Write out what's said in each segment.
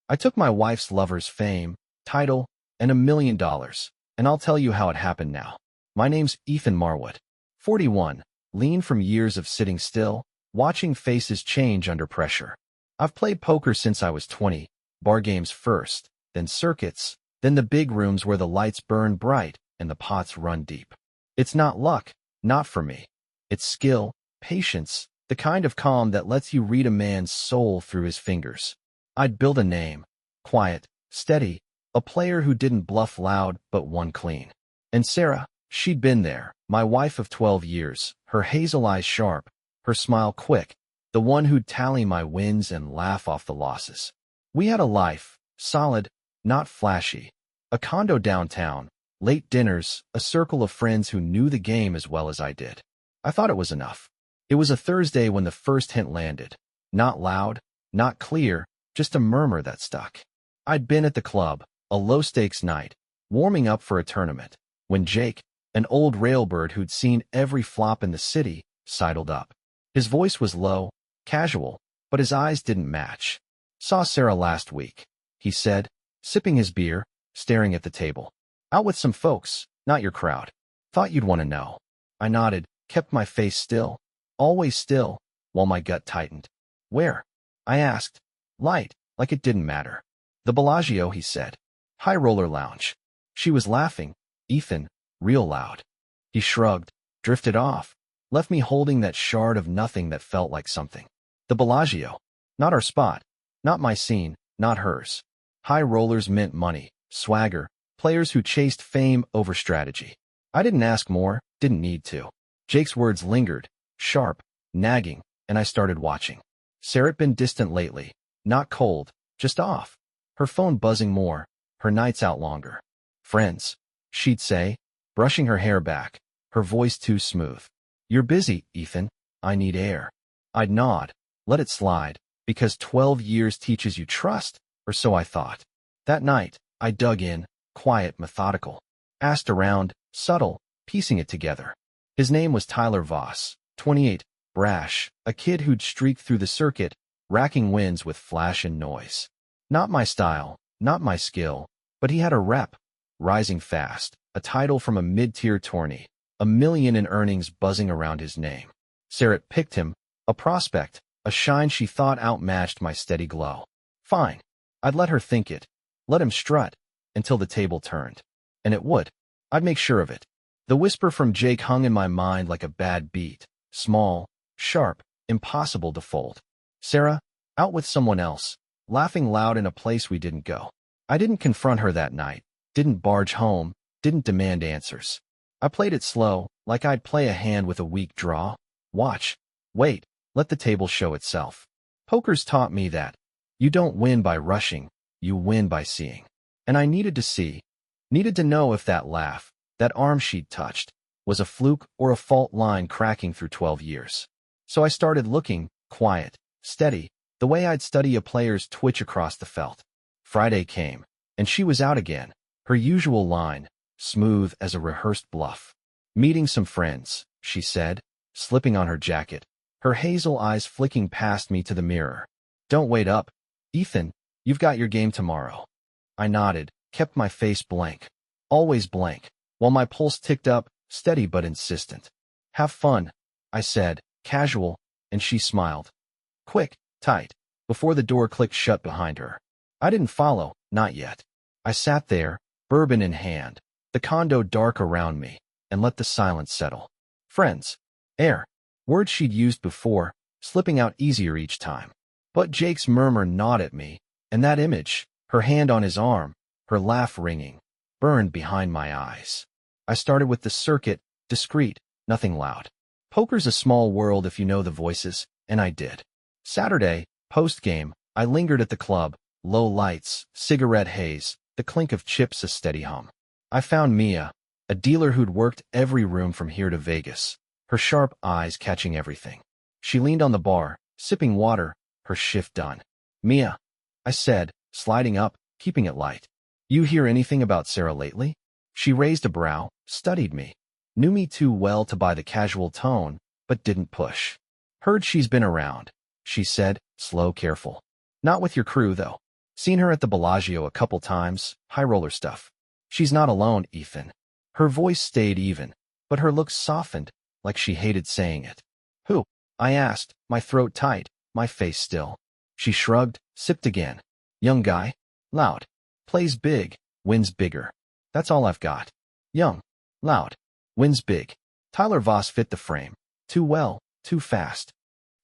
I took my wife's lover's fame, title, and $1 million, and I'll tell you how it happened now. My name's Ethan Marwood, 41, lean from years of sitting still, watching faces change under pressure. I've played poker since I was 20, bar games first, then circuits, then the big rooms where the lights burn bright and the pots run deep. It's not luck, not for me. It's skill, patience, the kind of calm that lets you read a man's soul through his fingers. I'd build a name, quiet, steady, a player who didn't bluff loud but won clean. And Sarah, she'd been there, my wife of 12 years, her hazel eyes sharp, her smile quick, the one who'd tally my wins and laugh off the losses. We had a life, solid, not flashy. A condo downtown, late dinners, a circle of friends who knew the game as well as I did. I thought it was enough. It was a Thursday when the first hint landed. Not loud, not clear, just a murmur that stuck. I'd been at the club, a low-stakes night, warming up for a tournament, when Jake, an old railbird who'd seen every flop in the city, sidled up. His voice was low, casual, but his eyes didn't match. "Saw Sarah last week," he said, sipping his beer, staring at the table. "Out with some folks, not your crowd. Thought you'd want to know." I nodded, kept my face still, always still, while my gut tightened. "Where?" I asked. Light, like it didn't matter. "The Bellagio," he said. "High roller lounge." She was laughing, Ethan, real loud. He shrugged, drifted off, left me holding that shard of nothing that felt like something. The Bellagio. Not our spot. Not my scene, not hers. High rollers meant money, swagger, players who chased fame over strategy. I didn't ask more, didn't need to. Jake's words lingered, sharp, nagging, and I started watching. Sarah'd been distant lately, not cold, just off. Her phone buzzing more, her nights out longer. "Friends," she'd say, brushing her hair back, her voice too smooth. "You're busy, Ethan. I need air." I'd nod, let it slide, because 12 years teaches you trust, or so I thought. That night, I dug in, quiet, methodical. Asked around, subtle, piecing it together. His name was Tyler Voss, 28, brash, a kid who'd streaked through the circuit, racking wins with flash and noise. Not my style, not my skill, but he had a rep, rising fast, a title from a mid-tier tourney, $1 million in earnings buzzing around his name. Sarah picked him, a prospect, a shine she thought outmatched my steady glow. Fine. I'd let her think it, let him strut, until the table turned. And it would. I'd make sure of it. The whisper from Jake hung in my mind like a bad beat, small, sharp, impossible to fold. Sarah, out with someone else, laughing loud in a place we didn't go. I didn't confront her that night, didn't barge home, didn't demand answers. I played it slow, like I'd play a hand with a weak draw. Watch. Wait. Let the table show itself. Poker's taught me that. You don't win by rushing, you win by seeing. And I needed to see. Needed to know if that laugh, that arm she'd touched, was a fluke or a fault line cracking through 12 years. So I started looking, quiet, steady, the way I'd study a player's twitch across the felt. Friday came, and she was out again, her usual line, smooth as a rehearsed bluff. "Meeting some friends," she said, slipping on her jacket, her hazel eyes flicking past me to the mirror. "Don't wait up, Ethan, you've got your game tomorrow." I nodded, kept my face blank, always blank, while my pulse ticked up, steady but insistent. "Have fun," I said, casual, and she smiled. Quick, tight, before the door clicked shut behind her. I didn't follow, not yet. I sat there, bourbon in hand, the condo dark around me, and let the silence settle. Friends. Air. Words she'd used before, slipping out easier each time. But Jake's murmur gnawed at me, and that image, her hand on his arm, her laugh ringing, burned behind my eyes. I started with the circuit, discreet, nothing loud. Poker's a small world if you know the voices, and I did. Saturday, post-game, I lingered at the club, low lights, cigarette haze, the clink of chips a steady hum. I found Mia, a dealer who'd worked every room from here to Vegas, her sharp eyes catching everything. She leaned on the bar, sipping water, her shift done. "Mia," I said, sliding up, keeping it light. "You hear anything about Sarah lately?" She raised a brow, studied me. Knew me too well to buy the casual tone, but didn't push. "Heard she's been around," she said, slow, careful. "Not with your crew, though." Seen her at the Bellagio a couple times, high roller stuff. She's not alone, Ethan. Her voice stayed even, but her look softened, like she hated saying it. Who? I asked, my throat tight, my face still. She shrugged, sipped again. Young guy. Loud. Plays big, wins bigger. That's all I've got. Young. Loud. Wins big. Tyler Voss fit the frame. Too well, too fast.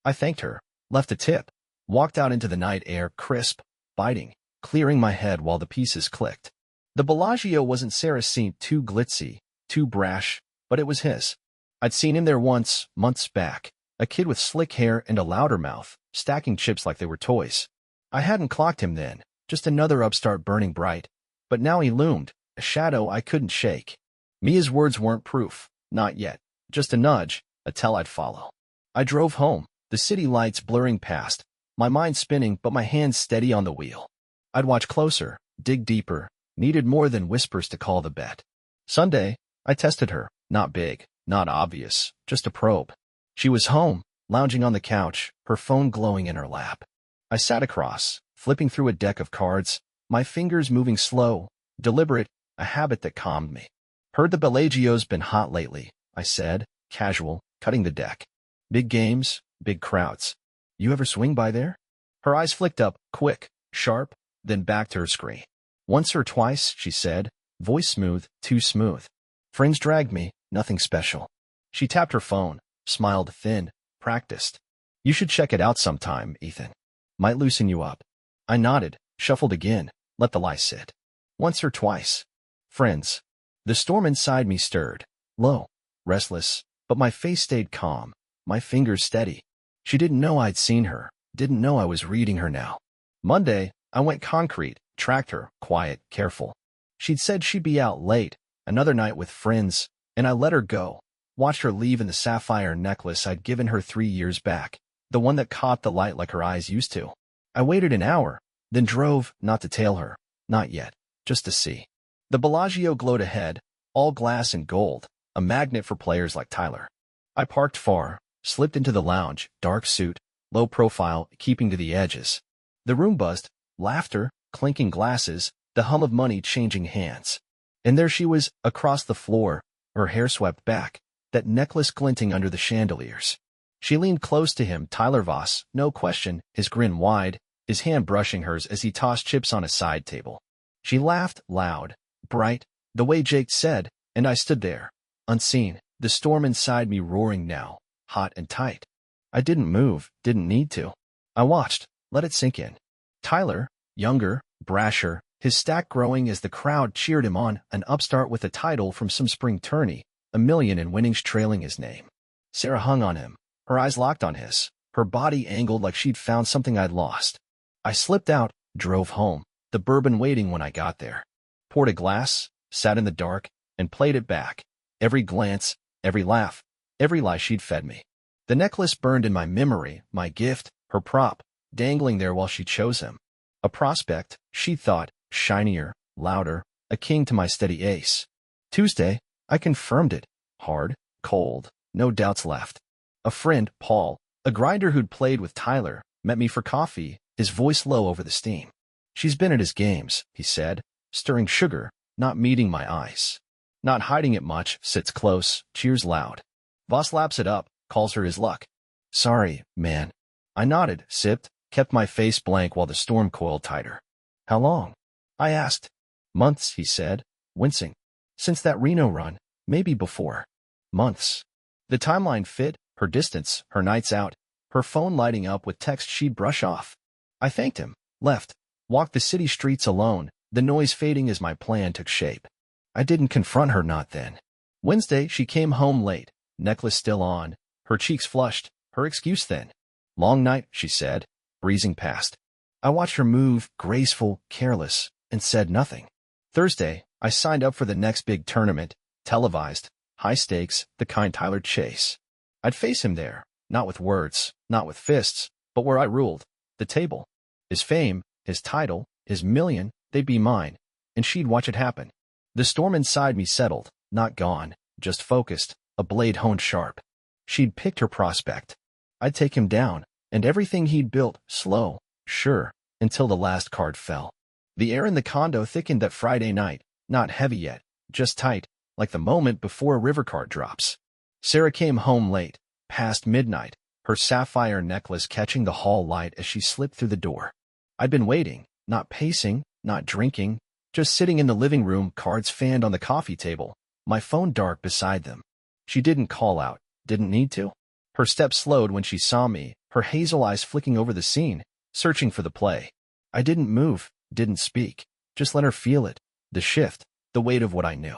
I thanked her, left a tip, walked out into the night air, crisp, biting, clearing my head while the pieces clicked. The Bellagio wasn't Sarah's scene, too glitzy, too brash, but it was his. I'd seen him there once, months back, a kid with slick hair and a louder mouth, stacking chips like they were toys. I hadn't clocked him then, just another upstart burning bright, but now he loomed, a shadow I couldn't shake. Mia's words weren't proof, not yet, just a nudge, a tell I'd follow. I drove home, the city lights blurring past, my mind spinning but my hands steady on the wheel. I'd watch closer, dig deeper, needed more than whispers to call the bet. Sunday, I tested her, not big, not obvious, just a probe. She was home, lounging on the couch, her phone glowing in her lap. I sat across, flipping through a deck of cards, my fingers moving slow, deliberate, a habit that calmed me. Heard the Bellagio's been hot lately, I said, casual, cutting the deck. Big games, big crowds. You ever swing by there? Her eyes flicked up, quick, sharp, then back to her screen. Once or twice, she said, voice smooth, too smooth. Friends dragged me, nothing special. She tapped her phone, smiled thin, practiced. You should check it out sometime, Ethan. Might loosen you up. I nodded, shuffled again, let the lie sit. Once or twice. Friends. The storm inside me stirred, low, restless, but my face stayed calm, my fingers steady. She didn't know I'd seen her, didn't know I was reading her now. Monday, I went concrete, tracked her, quiet, careful. She'd said she'd be out late, another night with friends, and I let her go, watched her leave in the sapphire necklace I'd given her 3 years back, the one that caught the light like her eyes used to. I waited an hour, then drove, not to tail her, not yet, just to see. The Bellagio glowed ahead, all glass and gold, a magnet for players like Tyler. I parked far, slipped into the lounge, dark suit, low profile, keeping to the edges. The room buzzed, laughter, clinking glasses, the hum of money changing hands. And there she was, across the floor, her hair swept back, that necklace glinting under the chandeliers. She leaned close to him, Tyler Voss, no question, his grin wide, his hand brushing hers as he tossed chips on a side table. She laughed, loud, bright, the way Jake said, and I stood there, unseen, the storm inside me roaring now, hot and tight. I didn't move, didn't need to. I watched, let it sink in. Tyler, younger, brasher, his stack growing as the crowd cheered him on, an upstart with a title from some spring tourney, $1 million in winnings trailing his name. Sarah hung on him, her eyes locked on his, her body angled like she'd found something I'd lost. I slipped out, drove home, the bourbon waiting when I got there. Poured a glass, sat in the dark, and played it back. Every glance, every laugh, every lie she'd fed me. The necklace burned in my memory, my gift, her prop, dangling there while she chose him. A prospect, she thought, shinier, louder, a king to my steady ace. Tuesday, I confirmed it. Hard, cold, no doubts left. A friend, Paul, a grinder who'd played with Tyler, met me for coffee, his voice low over the steam. She's been at his games, he said, stirring sugar, not meeting my eyes. Not hiding it much, sits close, cheers loud. Voss laps it up, calls her his luck. Sorry, man. I nodded, sipped, kept my face blank while the storm coiled tighter. How long? I asked. Months, he said, wincing. Since that Reno run, maybe before. Months. The timeline fit, her distance, her nights out, her phone lighting up with text she'd brush off. I thanked him, left, walked the city streets alone, the noise fading as my plan took shape. I didn't confront her, not then. Wednesday, she came home late, necklace still on, her cheeks flushed, her excuse then. Long night, she said, breezing past. I watched her move, graceful, careless, and said nothing. Thursday, I signed up for the next big tournament, televised, high stakes, the kind Tyler chase. I'd face him there, not with words, not with fists, but where I ruled, the table. His fame, his title, his million, they'd be mine, and she'd watch it happen. The storm inside me settled, not gone, just focused, a blade honed sharp. She'd picked her prospect. I'd take him down, and everything he'd built, slow, sure, until the last card fell. The air in the condo thickened that Friday night, not heavy yet, just tight, like the moment before a river card drops. Sarah came home late, past midnight, her sapphire necklace catching the hall light as she slipped through the door. I'd been waiting, not pacing, not drinking, just sitting in the living room, cards fanned on the coffee table, my phone dark beside them. She didn't call out, didn't need to. Her steps slowed when she saw me, her hazel eyes flicking over the scene, searching for the play. I didn't move, didn't speak, just let her feel it, the shift, the weight of what I knew.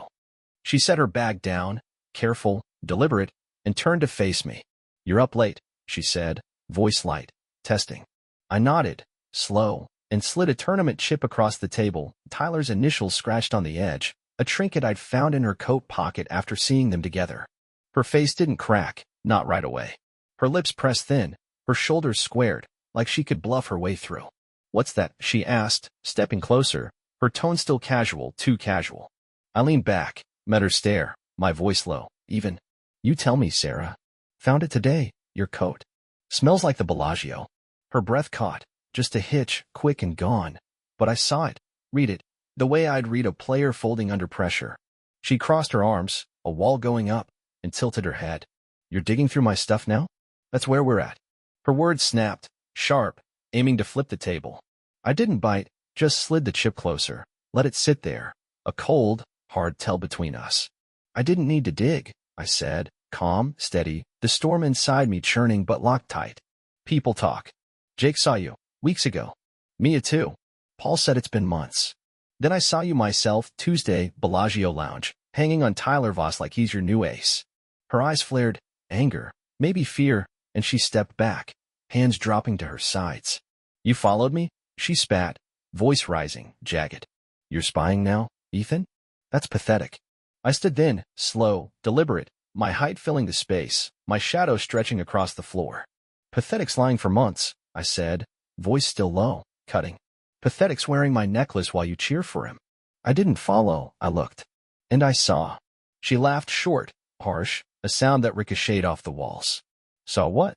She set her bag down, careful, deliberate, and turned to face me. "You're up late," she said, voice light, testing. I nodded, slow, and slid a tournament chip across the table, Tyler's initials scratched on the edge, a trinket I'd found in her coat pocket after seeing them together. Her face didn't crack, not right away. Her lips pressed thin, her shoulders squared, like she could bluff her way through. "What's that?" she asked, stepping closer, her tone still casual, too casual. I leaned back, met her stare, my voice low, even. "You tell me, Sarah. Found it today, your coat. Smells like the Bellagio." Her breath caught, just a hitch, quick and gone. But I saw it, read it, the way I'd read a player folding under pressure. She crossed her arms, a wall going up, and tilted her head. "You're digging through my stuff now? That's where we're at." Her words snapped, sharp, aiming to flip the table. I didn't bite, just slid the chip closer, let it sit there, a cold, hard tell between us. "I didn't need to dig," I said, calm, steady, the storm inside me churning but locked tight. "People talk. Jake saw you, weeks ago. Mia too. Paul said it's been months. Then I saw you myself, Tuesday, Bellagio Lounge, hanging on Tyler Voss like he's your new ace." Her eyes flared, anger, maybe fear, and she stepped back, hands dropping to her sides. "You followed me?" she spat, voice rising, jagged. "You're spying now, Ethan? That's pathetic." I stood then, slow, deliberate, my height filling the space, my shadow stretching across the floor. "Pathetic's lying for months," I said, voice still low, cutting. "Pathetic's wearing my necklace while you cheer for him." I didn't follow, I looked. And I saw. She laughed short, harsh, a sound that ricocheted off the walls. "Saw what?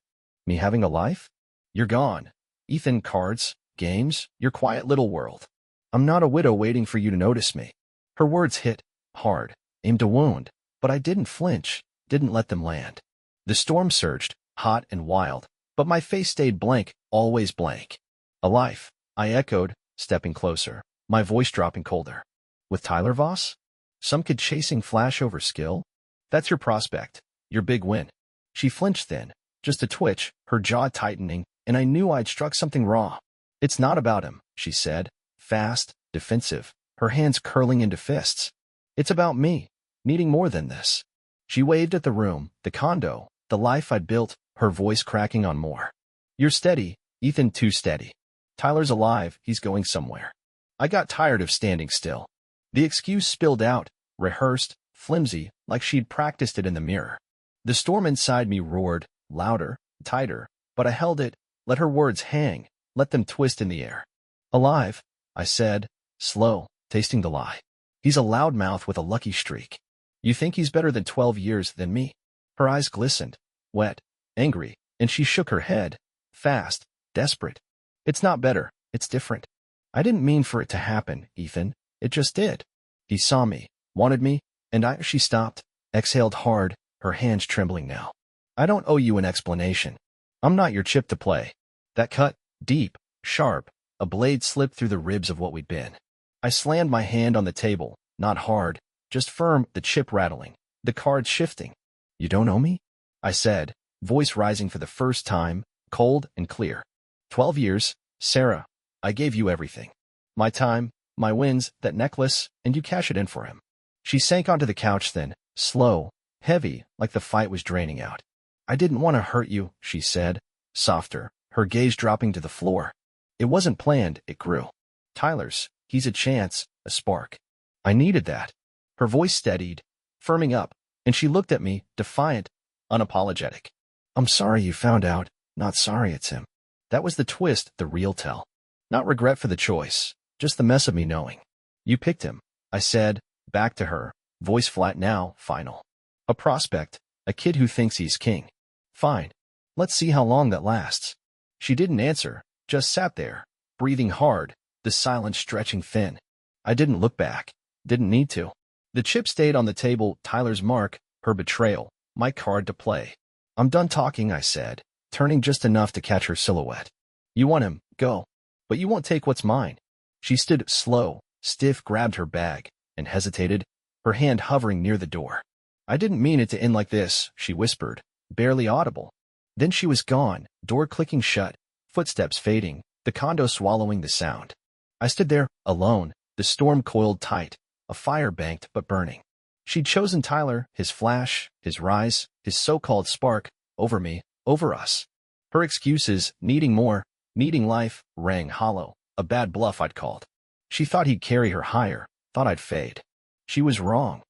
Me having a life? You're gone. Ethan, cards, games, your quiet little world. I'm not a widow waiting for you to notice me." Her words hit, hard, aimed to wound, but I didn't flinch, didn't let them land. The storm surged, hot and wild, but my face stayed blank, always blank. "A life," I echoed, stepping closer, my voice dropping colder. "With Tyler Voss? Some kid chasing flash over skill? That's your prospect, your big win." She flinched then, just a twitch, her jaw tightening, and I knew I'd struck something raw. "It's not about him," she said, fast, defensive, her hands curling into fists. "It's about me, needing more than this." She waved at the room, the condo, the life I'd built, her voice cracking on more. "You're steady, Ethan, too steady. Tyler's alive, he's going somewhere." I got tired of standing still. The excuse spilled out, rehearsed, flimsy, like she'd practiced it in the mirror. The storm inside me roared, louder, tighter, but I held it, let her words hang, let them twist in the air. "Alive," I said, slow, tasting the lie. "He's a loudmouth with a lucky streak. You think he's better than 12 years than me?" Her eyes glistened, wet, angry, and she shook her head, fast, desperate. "It's not better, it's different. I didn't mean for it to happen, Ethan. It just did. He saw me, wanted me, and She stopped, exhaled hard, her hands trembling now. "I don't owe you an explanation. I'm not your chip to play." That cut, deep, sharp, a blade slipped through the ribs of what we'd been. I slammed my hand on the table, not hard, just firm, the chip rattling, the cards shifting. "You don't owe me?" I said, voice rising for the first time, cold and clear. 12 years, Sarah. I gave you everything. My time, my wins, that necklace, and you cash it in for him." She sank onto the couch then, slow, heavy, like the fight was draining out. "I didn't want to hurt you," she said, softer, her gaze dropping to the floor. "It wasn't planned, it grew. Tyler's, he's a chance, a spark. I needed that." Her voice steadied, firming up, and she looked at me, defiant, unapologetic. "I'm sorry you found out, not sorry it's him." That was the twist, the real tell. Not regret for the choice, just the mess of me knowing. "You picked him," I said, back to her, voice flat now, final. "A prospect, a kid who thinks he's king. Fine. Let's see how long that lasts." She didn't answer, just sat there, breathing hard, the silence stretching thin. I didn't look back. Didn't need to. The chip stayed on the table, Tyler's mark, her betrayal, my card to play. I'm done talking, I said, turning just enough to catch her silhouette. You want him, go. But you won't take what's mine. She stood slow, stiff, grabbed her bag, and hesitated, her hand hovering near the door. I didn't mean it to end like this, she whispered, barely audible. Then she was gone, door clicking shut, footsteps fading, the condo swallowing the sound. I stood there, alone, the storm coiled tight, a fire banked but burning. She'd chosen Tyler, his flash, his rise, his so-called spark, over me, over us. Her excuses, needing more, needing life, rang hollow, a bad bluff I'd called. She thought he'd carry her higher, thought I'd fade. She was wrong.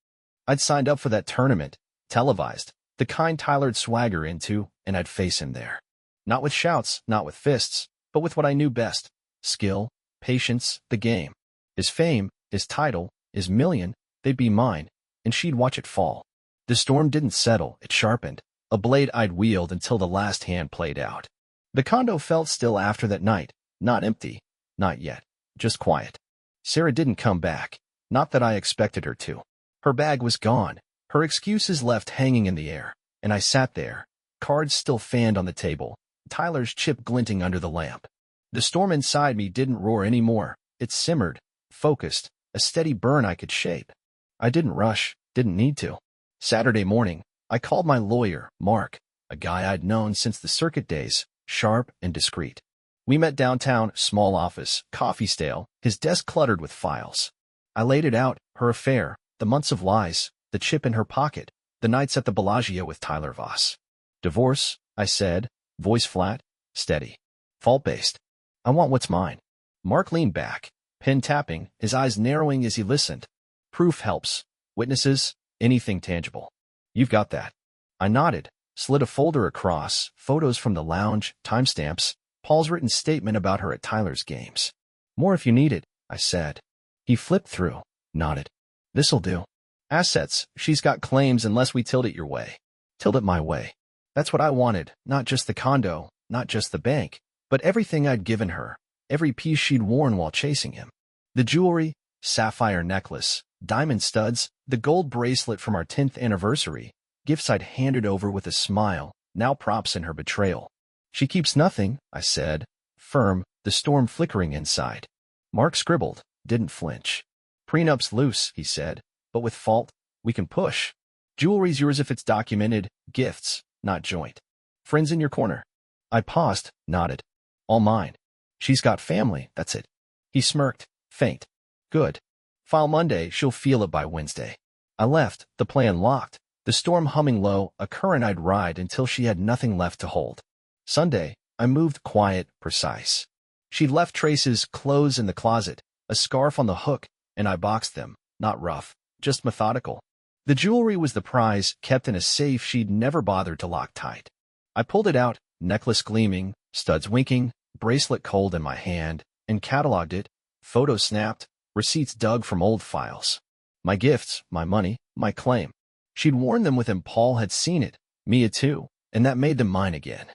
I'd signed up for that tournament, televised, the kind Tyler'd swagger into, and I'd face him there. Not with shouts, not with fists, but with what I knew best. Skill, patience, the game. His fame, his title, his million, they'd be mine, and she'd watch it fall. The storm didn't settle, it sharpened, a blade I'd wield until the last hand played out. The condo felt still after that night, not empty, not yet, just quiet. Sarah didn't come back, not that I expected her to. Her bag was gone, her excuses left hanging in the air, and I sat there, cards still fanned on the table, Tyler's chip glinting under the lamp. The storm inside me didn't roar anymore, it simmered, focused, a steady burn I could shape. I didn't rush, didn't need to. Saturday morning, I called my lawyer, Mark, a guy I'd known since the circuit days, sharp and discreet. We met downtown, small office, coffee stale, his desk cluttered with files. I laid it out, her affair, the months of lies, the chip in her pocket, the nights at the Bellagio with Tyler Voss. Divorce, I said, voice flat, steady, fault-based. I want what's mine. Mark leaned back, pen tapping, his eyes narrowing as he listened. Proof helps. Witnesses, anything tangible. You've got that. I nodded, slid a folder across, photos from the lounge, timestamps, Paul's written statement about her at Tyler's games. More if you need it, I said. He flipped through, nodded. This'll do. Assets, she's got claims unless we tilt it your way. Tilt it my way. That's what I wanted, not just the condo, not just the bank, but everything I'd given her, every piece she'd worn while chasing him. The jewelry, sapphire necklace, diamond studs, the gold bracelet from our 10th anniversary, gifts I'd handed over with a smile, now props in her betrayal. She keeps nothing, I said, firm, the storm flickering inside. Mark scribbled, didn't flinch. Prenup's loose, he said, but with fault, we can push. Jewelry's yours if it's documented, gifts, not joint. Friends in your corner. I paused, nodded. All mine. She's got family, that's it. He smirked, faint. Good. File Monday, she'll feel it by Wednesday. I left, the plan locked, the storm humming low, a current I'd ride until she had nothing left to hold. Sunday, I moved quiet, precise. She'd left traces, clothes in the closet, a scarf on the hook, and I boxed them, not rough, just methodical. The jewelry was the prize, kept in a safe she'd never bothered to lock tight. I pulled it out, necklace gleaming, studs winking, bracelet cold in my hand, and cataloged it, photos snapped, receipts dug from old files. My gifts, my money, my claim. She'd worn them with him. Paul had seen it, Mia too, and that made them mine again.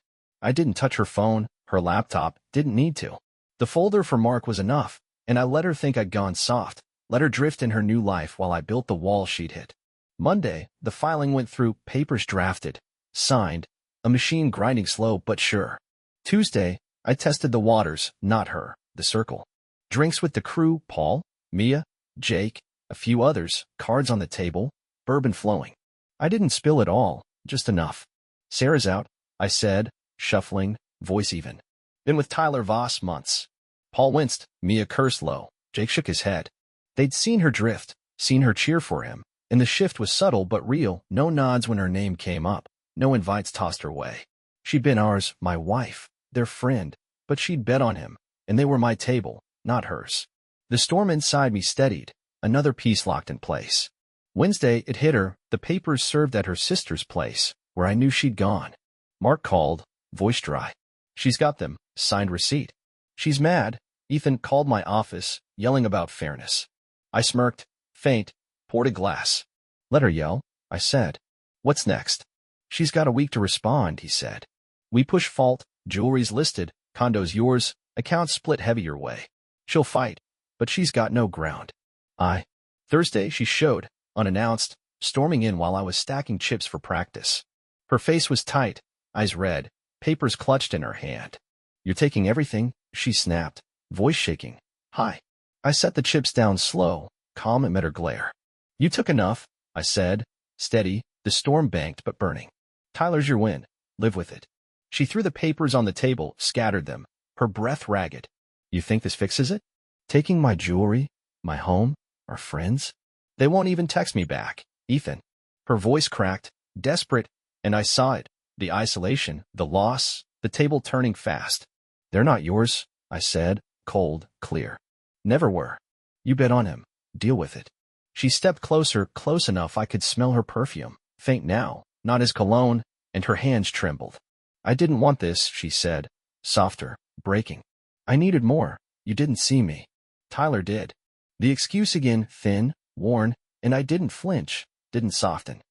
I didn't touch her phone, her laptop, didn't need to. The folder for Mark was enough, and I let her think I'd gone soft, let her drift in her new life while I built the wall she'd hit. Monday, the filing went through, papers drafted, signed, a machine grinding slow but sure. Tuesday, I tested the waters, not her, the circle. Drinks with the crew, Paul, Mia, Jake, a few others, cards on the table, bourbon flowing. I didn't spill it all, just enough. Sarah's out, I said, shuffling, voice even. Been with Tyler Voss months. Paul winced, Mia cursed low, Jake shook his head. They'd seen her drift, seen her cheer for him, and the shift was subtle but real, no nods when her name came up, no invites tossed her way. She'd been ours, my wife, their friend, but she'd bet on him, and they were my table, not hers. The storm inside me steadied, another piece locked in place. Wednesday, it hit her, the papers served at her sister's place, where I knew she'd gone. Mark called, voice dry. She's got them, signed receipt. She's mad, Ethan called my office, yelling about fairness. I smirked, faint, poured a glass. Let her yell, I said. What's next? She's got a week to respond, he said. We push fault, jewelry's listed, condo's yours, Accounts split heavy your way. She'll fight, but she's got no ground. Thursday, she showed, unannounced, storming in while I was stacking chips for practice. Her face was tight, eyes red, papers clutched in her hand. "You're taking everything," she snapped, voice shaking. "Hi." I set the chips down slow, calm amid her glare. "You took enough," I said, steady, the storm banked but burning. "Tyler's your win. Live with it." She threw the papers on the table, scattered them, her breath ragged. "You think this fixes it? Taking my jewelry, my home, our friends? They won't even text me back, Ethan." Her voice cracked, desperate, and I saw it. The isolation, the loss, the table turning fast. "They're not yours," I said, cold, clear. "Never were. You bet on him. Deal with it." She stepped closer, close enough I could smell her perfume, faint now, not as cologne, and her hands trembled. "I didn't want this," she said, softer, breaking. "I needed more. You didn't see me. Tyler did." The excuse again, thin, worn, and I didn't flinch, didn't soften.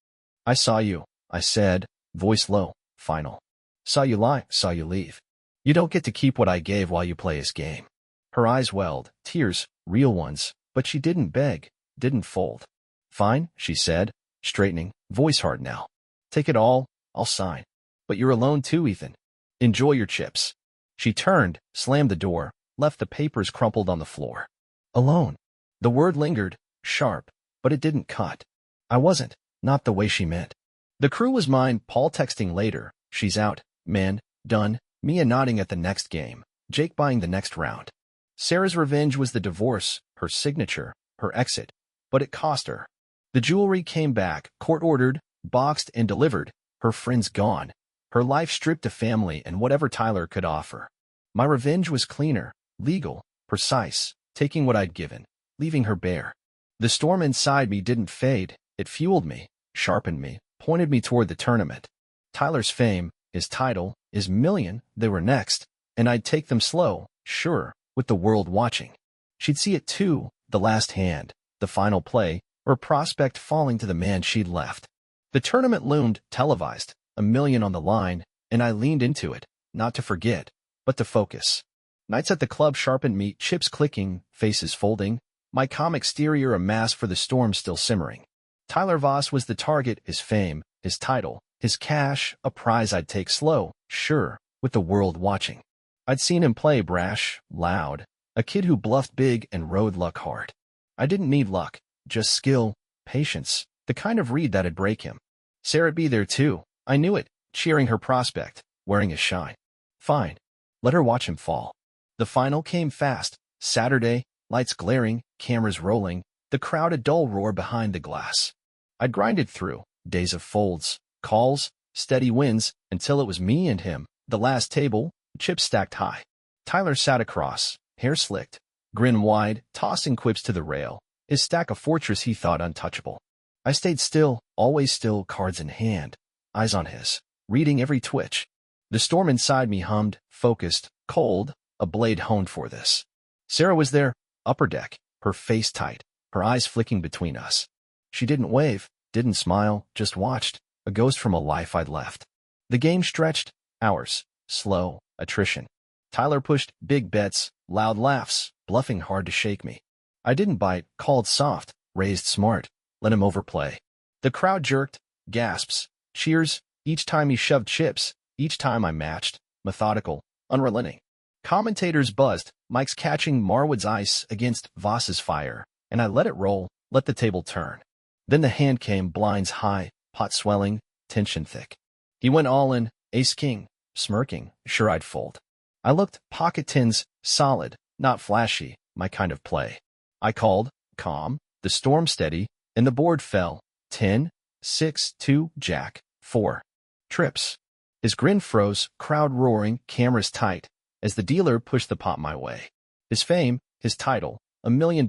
"I saw you," I said, voice low, final. "Saw you lie, saw you leave. You don't get to keep what I gave while you play his game." Her eyes welled, tears, real ones, but she didn't beg, didn't fold. "Fine," she said, straightening, voice hard now. "Take it all, I'll sign. But you're alone too, Ethan. Enjoy your chips." She turned, slammed the door, left the papers crumpled on the floor. Alone. The word lingered, sharp, but it didn't cut. I wasn't, not the way she meant. The crew was mine, Paul texting later, "She's out, man, done," Mia nodding at the next game, Jake buying the next round. Sarah's revenge was the divorce, her signature, her exit, but it cost her. The jewelry came back, court-ordered, boxed and delivered, her friends gone, her life stripped of family and whatever Tyler could offer. My revenge was cleaner, legal, precise, taking what I'd given, leaving her bare. The storm inside me didn't fade, it fueled me, sharpened me, pointed me toward the tournament. Tyler's fame, his title, his million, they were next, and I'd take them slow, sure, with the world watching. She'd see it too, the last hand, the final play, or prospect falling to the man she'd left. The tournament loomed, televised, $1 million on the line, and I leaned into it, not to forget, but to focus. Nights at the club sharpened me, chips clicking, faces folding, my calm exterior a mask for the storm still simmering. Tyler Voss was the target, his fame, his title, his cash, a prize I'd take slow, sure, with the world watching. I'd seen him play brash, loud, a kid who bluffed big and rode luck hard. I didn't need luck, just skill, patience, the kind of read that'd break him. Sarah'd be there too, I knew it, cheering her prospect, wearing his shine. Fine. Let her watch him fall. The final came fast, Saturday, lights glaring, cameras rolling, the crowd a dull roar behind the glass. I'd grinded through, days of folds, calls, steady wins, until it was me and him, the last table, chips stacked high. Tyler sat across, hair slicked, grin wide, tossing quips to the rail, his stack a fortress he thought untouchable. I stayed still, always still, cards in hand, eyes on his, reading every twitch. The storm inside me hummed, focused, cold, a blade honed for this. Sarah was there, upper deck, her face tight, her eyes flicking between us. She didn't wave, didn't smile, just watched, a ghost from a life I'd left. The game stretched, hours, slow, attrition. Tyler pushed, big bets, loud laughs, bluffing hard to shake me. I didn't bite, called soft, raised smart, let him overplay. The crowd jerked, gasps, cheers, each time he shoved chips, each time I matched, methodical, unrelenting. Commentators buzzed, mics catching Marwood's ice against Voss's fire, and I let it roll, let the table turn. Then the hand came, blinds high, pot swelling, tension thick. He went all in, ace-king, smirking, sure I'd fold. I looked, pocket tens, solid, not flashy, my kind of play. I called, calm, the storm steady, and the board fell, 10, 6, 2, jack, 4. Trips. His grin froze, crowd roaring, cameras tight, as the dealer pushed the pot my way. His fame, his title, $1 million,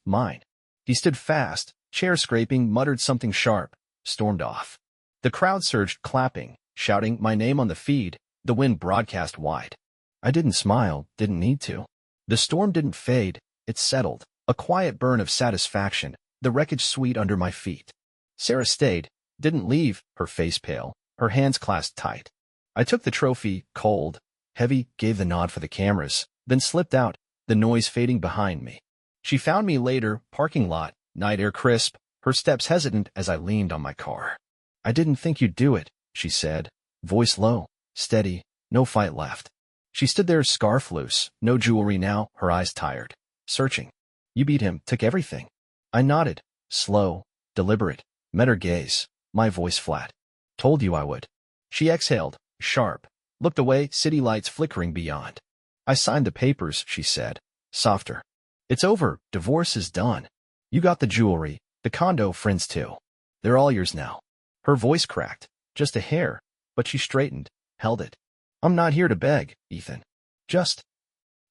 mine. He stood fast, chair scraping, muttered something sharp, stormed off. The crowd surged, clapping, shouting my name on the feed, the wind broadcast wide. I didn't smile, didn't need to. The storm didn't fade, it settled, a quiet burn of satisfaction, the wreckage sweet under my feet. Sarah stayed, didn't leave, her face pale, her hands clasped tight. I took the trophy, cold, heavy, gave the nod for the cameras, then slipped out, the noise fading behind me. She found me later, parking lot, night air crisp, her steps hesitant as I leaned on my car. "I didn't think you'd do it," she said, voice low, steady, no fight left. She stood there, scarf loose, no jewelry now, her eyes tired, searching. "You beat him, took everything." I nodded, slow, deliberate, met her gaze, my voice flat. "Told you I would." She exhaled, sharp, looked away, city lights flickering beyond. "I signed the papers," she said, softer. "It's over, divorce is done. You got the jewelry, the condo, friends too. They're all yours now." Her voice cracked, just a hair, but she straightened, held it. "I'm not here to beg, Ethan.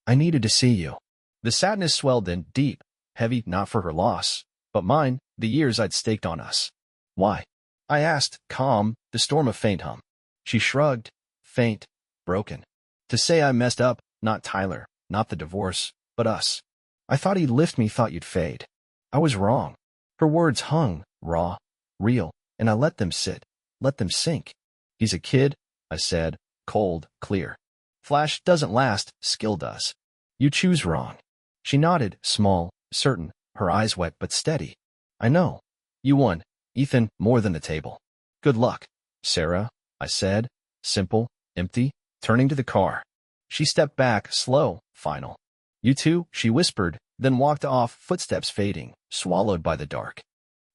I needed to see you." The sadness swelled in, deep, heavy, not for her loss, but mine, the years I'd staked on us. "Why?" I asked, calm, the storm a faint hum. She shrugged, faint, broken. "To say I messed up, not Tyler, not the divorce, but us. I thought he'd lift me, thought you'd fade. I was wrong." Her words hung, raw, real, and I let them sit, let them sink. "He's a kid," I said, cold, clear. "Flash doesn't last, skill does. You choose wrong." She nodded, small, certain, her eyes wet but steady. "I know. You won, Ethan, more than the table. Good luck, Sarah," I said, simple, empty, turning to the car. She stepped back, slow, final. "You too," she whispered, then walked off, footsteps fading, swallowed by the dark.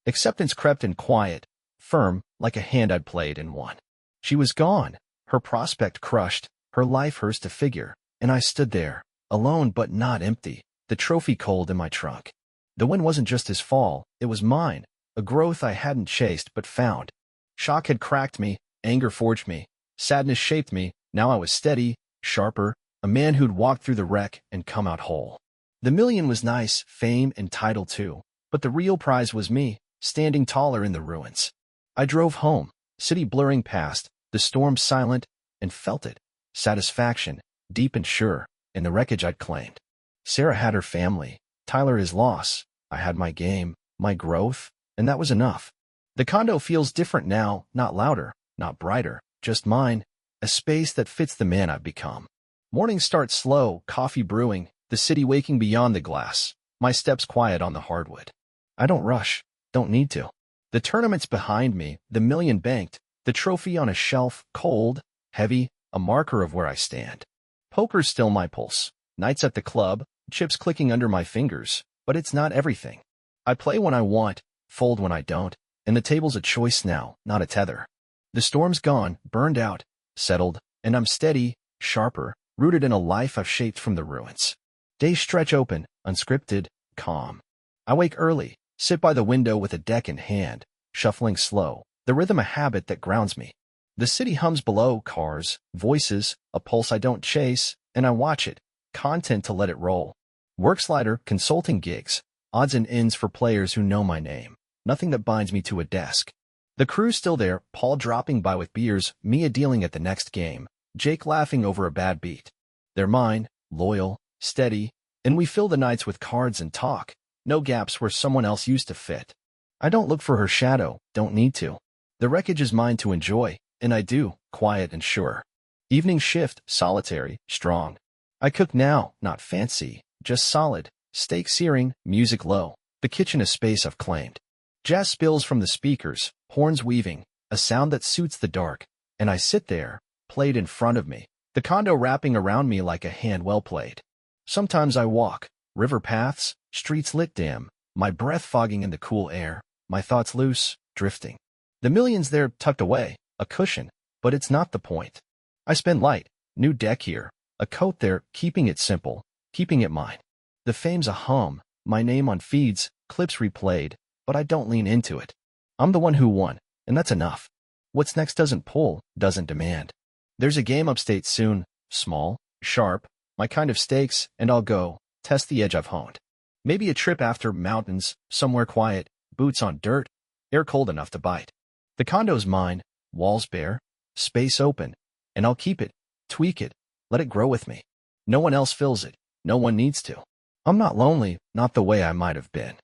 Acceptance crept in, quiet, firm, like a hand I'd played and won. She was gone, her prospect crushed, her life hers to figure, and I stood there, alone but not empty, the trophy cold in my trunk. The win wasn't just his fall, it was mine, a growth I hadn't chased but found. Shock had cracked me, anger forged me, sadness shaped me, now I was steady, sharper, a man who'd walked through the wreck and come out whole. The million was nice, fame and title too, but the real prize was me, standing taller in the ruins. I drove home, city blurring past, the storm silent, and felt it, satisfaction, deep and sure, in the wreckage I'd claimed. Sarah had her family, Tyler his loss, I had my game, my growth, and that was enough. The condo feels different now, not louder, not brighter, just mine, a space that fits the man I've become. Mornings start slow, coffee brewing, the city waking beyond the glass, my steps quiet on the hardwood. I don't rush, don't need to. The tournament's behind me, the million banked, the trophy on a shelf, cold, heavy, a marker of where I stand. Poker's still my pulse, nights at the club, chips clicking under my fingers, but it's not everything. I play when I want, fold when I don't, and the table's a choice now, not a tether. The storm's gone, burned out, settled, and I'm steady, sharper, rooted in a life I've shaped from the ruins. Days stretch open, unscripted, calm. I wake early, sit by the window with a deck in hand, shuffling slow, the rhythm a habit that grounds me. The city hums below, cars, voices, a pulse I don't chase, and I watch it, content to let it roll. Work slider, consulting gigs, odds and ends for players who know my name, nothing that binds me to a desk. The crew's still there, Paul dropping by with beers, Mia dealing at the next game, Jake laughing over a bad beat. They're mine, loyal, steady, and we fill the nights with cards and talk, no gaps where someone else used to fit. I don't look for her shadow, don't need to. The wreckage is mine to enjoy, and I do, quiet and sure. Evening shift, solitary, strong. I cook now, not fancy, just solid, steak searing, music low, the kitchen a space I've claimed. Jazz spills from the speakers, horns weaving, a sound that suits the dark, and I sit there, played in front of me, the condo wrapping around me like a hand well played. Sometimes I walk, river paths, streets lit dim, my breath fogging in the cool air, my thoughts loose, drifting. The million's there tucked away, a cushion, but it's not the point. I spend light, new deck here, a coat there, keeping it simple, keeping it mine. The fame's a hum, my name on feeds, clips replayed, but I don't lean into it. I'm the one who won, and that's enough. What's next doesn't pull, doesn't demand. There's a game upstate soon, small, sharp, my kind of stakes, and I'll go, test the edge I've honed. Maybe a trip after mountains, somewhere quiet, boots on dirt, air cold enough to bite. The condo's mine, walls bare, space open, and I'll keep it, tweak it, let it grow with me. No one else fills it, no one needs to. I'm not lonely, not the way I might have been.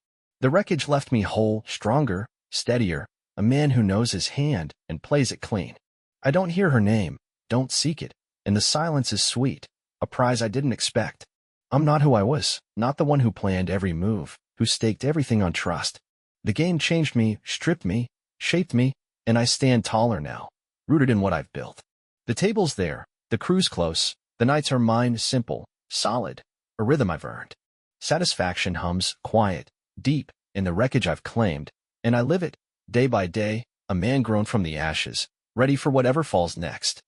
The wreckage left me whole, stronger, steadier, a man who knows his hand and plays it clean. I don't hear her name, don't seek it, and the silence is sweet, a prize I didn't expect. I'm not who I was, not the one who planned every move, who staked everything on trust. The game changed me, stripped me, shaped me, and I stand taller now, rooted in what I've built. The table's there, the crew's close, the nights are mine, simple, solid, a rhythm I've earned. Satisfaction hums, quiet, deep, in the wreckage I've claimed, and I live it, day by day, a man grown from the ashes, ready for whatever falls next.